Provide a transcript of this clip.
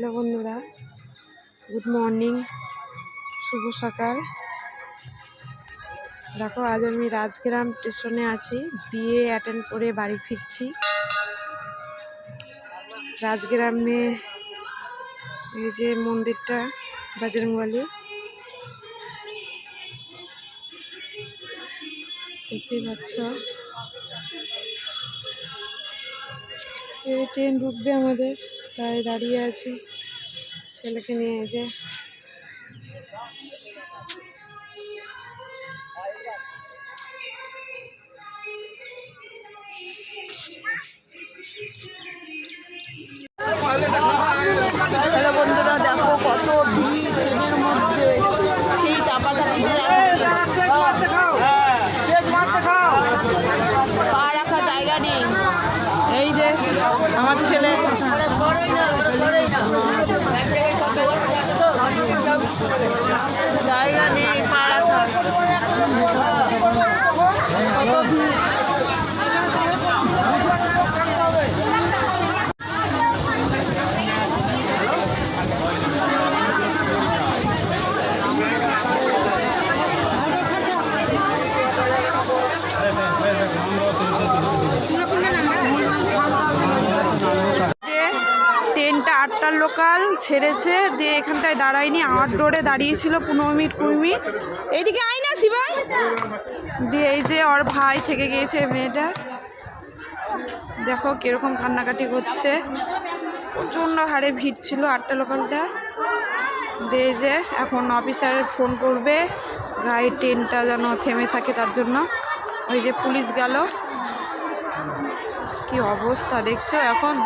Hello বন্ধুরা, good morning, শুভ সকাল। দেখো আজ আমি রাজগ্রাম স্টেশনে আছি, বিয়ে অ্যাটেন্ড করে বাড়ি ফিরছি। রাজগ্রামে এই যে মন্দিরটা বজরংবলী, দেখতেই পাচ্ছ। এই ট্রেন ঢুকবে আমাদের, তাই দাঁড়িয়ে আছি ছেলেকে নিয়ে। যে হ্যালো বন্ধুরা, দেখো কত ভিড় ট্রেনের মধ্যে, সেই চাপাচাপিতে যাচ্ছি, পা রাখা জায়গা নেই। এই যে আমার ছেলে, জায়গা নেই পা রাখা, কত ভিড়। ট্রেনটা 8টার লোকাল ছেড়েছে, দিয়ে এখানটায় দাঁড়ায়নি, আউটডোরে দাঁড়িয়েছিল 15-20 মিনিট। এইদিকে আয় না শিবাই। দিয়ে এই যে ওর ভাই থেকে গিয়েছে মেয়েটা, দেখো কিরকম কান্নাকাটি করছে, প্রচণ্ড হারে ভিড় ছিল 8টা লোকালটা। দিয়ে যে এখন অফিসারের ফোন করবে গাড়ির ট্রেনটা যেন থেমে থাকে, তার জন্য। ওই যে পুলিশ গেল, কি অবস্থা দেখছো এখন।